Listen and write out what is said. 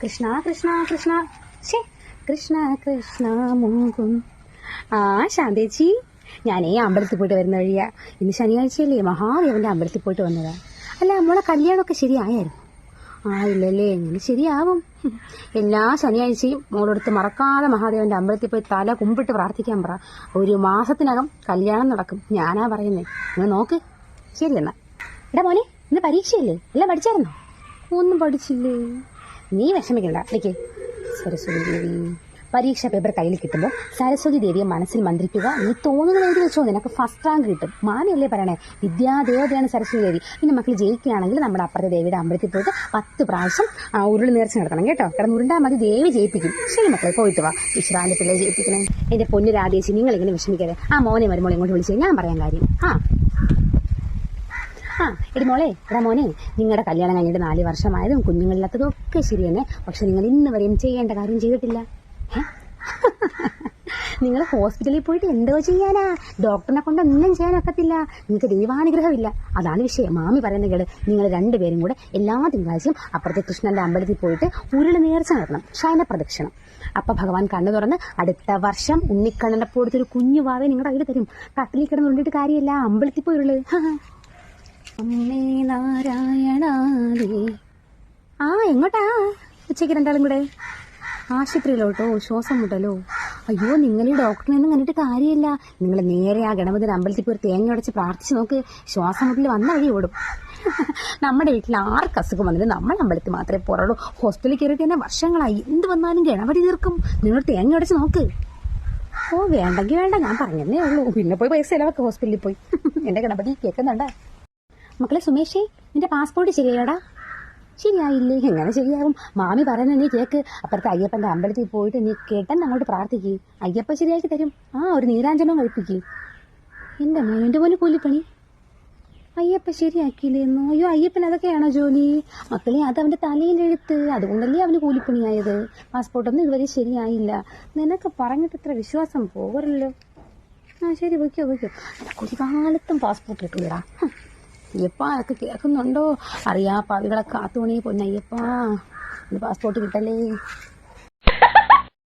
കൃഷ്ണ കൃഷ്ണ കൃഷ്ണ ശേ കൃഷ്ണ കൃഷ്ണ മുകും. ശാന്തേച്ചി, ഞാനേ അമ്പലത്തിൽ പോയിട്ട് വരുന്ന വഴിയാ. ഇന്ന് ശനിയാഴ്ചയല്ലേ, മഹാദേവന്റെ അമ്പലത്തിൽ പോയിട്ട് വന്നതാ. അല്ല, നമ്മളെ കല്യാണമൊക്കെ ശരിയായായിരുന്നു? ഇല്ലല്ലേ, എങ്ങനെ ശരിയാവും? എല്ലാ ശനിയാഴ്ചയും മോളെടുത്ത് മറക്കാതെ മഹാദേവന്റെ അമ്പലത്തിൽ പോയി തല കുമ്പിട്ട് പ്രാർത്ഥിക്കാൻ പറ. ഒരു മാസത്തിനകം കല്യാണം നടക്കും. ഞാനാ പറയുന്നേ, നിങ്ങൾ നോക്ക്. ശരി എന്നാ. എടാ മോനെ, ഇന്ന് പരീക്ഷയല്ലേ, എല്ലാം പഠിച്ചായിരുന്നോ? ഒന്നും പഠിച്ചില്ലേ? നീ വിഷമിക്കണ്ട. എനിക്ക് സരസ്വതി ദേവി പരീക്ഷ പേപ്പർ കയ്യിൽ കിട്ടുമ്പോൾ സരസ്വതി ദേവിയെ മനസ്സിൽ മന്ത്രിക്കുക. നീ തോന്നുന്നത് എഴുതി വെച്ചോ, നിനക്ക് ഫസ്റ്റ് റാങ്ക് കിട്ടും. മാമിയല്ലേ പറയണേ, വിദ്യാദേവതയാണ് സരസ്വതി ദേവി. പിന്നെ മക്കൾ ജയിക്കുകയാണെങ്കിൽ നമ്മുടെ അപ്പുറത്തെ ദേവിയുടെ അമ്പലത്തിൽ പോയിട്ട് 10 പ്രാവശ്യം ഉരുളി നേർച്ച നടത്തണം കേട്ടോ. കിടന്ന് ഉരുണ്ടാൽ മതി, ദേവി ജയിപ്പിക്കും. ശരി മക്കളെ, പോയിട്ട് വാ. വിശ്രാന്റെ പിള്ളേ ജയിപ്പിക്കണേ. എന്റെ പൊന്നു രാധേശി, നിങ്ങളിങ്ങനെ വിഷമിക്കാതെ. മോനെ വരുമ്പോൾ ഇങ്ങോട്ട് വിളിച്ചേ, ഞാൻ പറയാൻ കാര്യം. എടി മോളെ, എടാ മോനെ, നിങ്ങളുടെ കല്യാണം കഴിഞ്ഞിട്ട് 4 വർഷമായതും കുഞ്ഞുങ്ങളില്ലാത്തതും ഒക്കെ ശരി തന്നെ. പക്ഷെ നിങ്ങൾ ഇന്ന് വരെയും ചെയ്യേണ്ട കാര്യം ചെയ്തിട്ടില്ല. നിങ്ങൾ ഹോസ്പിറ്റലിൽ പോയിട്ട് എന്തോ ചെയ്യാനാ? ഡോക്ടറിനെ കൊണ്ട് ഒന്നും ചെയ്യാനൊക്കത്തില്ല. നിങ്ങൾക്ക് ദൈവാനുഗ്രഹമില്ല. അതാണ് വിഷയം. മാമി പറയുന്ന കേട്. നിങ്ങൾ 2 പേരും കൂടെ എല്ലാ തിങ്കളാഴ്ചയും അപ്പുറത്തെ കൃഷ്ണന്റെ അമ്പലത്തിൽ പോയിട്ട് ഉരുളി നേർച്ച നടത്തണം, ശയന പ്രദക്ഷിണം. അപ്പൊ ഭഗവാൻ കണ്ണു തുറന്ന് അടുത്ത വർഷം ഉണ്ണിക്കണ്ണന്റെ പോലത്തൊരു കുഞ്ഞു വാവെ നിങ്ങളുടെ കയ്യിൽ തരും. കട്ടിലിൽ കിടന്ന് ഉണ്ടിട്ട് കാര്യമില്ല, അമ്പലത്തിൽ പോയി ഉരുള്. അമ്മേ നാരായണാദേ. എങ്ങോട്ടാ ഉച്ചയ്ക്ക് 2 കൂടെ? ആശുപത്രിയിലോട്ടോ? ശ്വാസം മുട്ടലോ? അയ്യോ, നിങ്ങൾ ഈ ഡോക്ടറിനൊന്നും കണ്ടിട്ട് കാര്യമില്ല. നിങ്ങൾ നേരെ ആ ഗണപതിയുടെ അമ്പലത്തിൽ പോയി തേങ്ങ ഉടച്ച് പ്രാർത്ഥിച്ച് നോക്ക്. ശ്വാസം മുട്ടൽ വന്ന വഴി ഓടും. നമ്മുടെ വീട്ടിൽ ആർക്ക് അസുഖം വന്നിട്ട് നമ്മൾ അമ്പലത്തിൽ മാത്രമേ പോറുള്ളൂ. ഹോസ്പിറ്റലിൽ കയറിയിട്ട് തന്നെ വർഷങ്ങളായി. എന്ത് വന്നാലും ഗണപതി തീർക്കും. നിങ്ങൾ തേങ്ങ ഉടച്ച് നോക്ക്. വേണ്ടെങ്കിൽ വേണ്ട, ഞാൻ പറഞ്ഞതേ ഉള്ളൂ. പിന്നെ പോയി പൈസ ചിലവൊക്കെ ഹോസ്പിറ്റലിൽ പോയി. എന്റെ ഗണപതി കേൾക്കുന്നുണ്ടാ? മക്കളെ സുമേഷേ, നിന്റെ പാസ്പോർട്ട് ശരിയാടാ? ശരിയായില്ലേ? എങ്ങനെ ശരിയാവും? മാമി പറയുന്ന നീ കേക്ക്. അപ്പുറത്തെ അയ്യപ്പന്റെ അമ്പലത്തിൽ പോയിട്ട് നീ കേട്ടെന്ന് അങ്ങോട്ട് പ്രാർത്ഥിക്കുക. അയ്യപ്പ ശരിയാക്കി തരും. ഒരു നീരാഞ്ജനവും കഴിപ്പിക്കുക. എന്റെ മോന് കൂലിപ്പണി. അയ്യപ്പ ശരിയാക്കിയില്ലേന്നോ? അയ്യോ, അയ്യപ്പൻ അതൊക്കെയാണോ ജോലി? മക്കളെ, അത് അവന്റെ തലയിലെഴുത്ത്. അതുകൊണ്ടല്ലേ അവന് കൂലിപ്പണിയായത്. പാസ്പോർട്ടൊന്നും ഇതുവരെ ശരിയായില്ല. നിനക്ക് പറഞ്ഞിട്ട് ഇത്ര വിശ്വാസം പോകറല്ലോ. ശരി, വയ്ക്കോ. ഒരു കാലത്തും പാസ്പോർട്ട് കിട്ടൂടാ. അയ്യപ്പ, അതൊക്കെ കേൾക്കുന്നുണ്ടോ? അറിയാ പാവികളെ കാത്തുമണി പൊന്നയ്യപ്പ, പാസ്പോർട്ട് കിട്ടല്ലേ.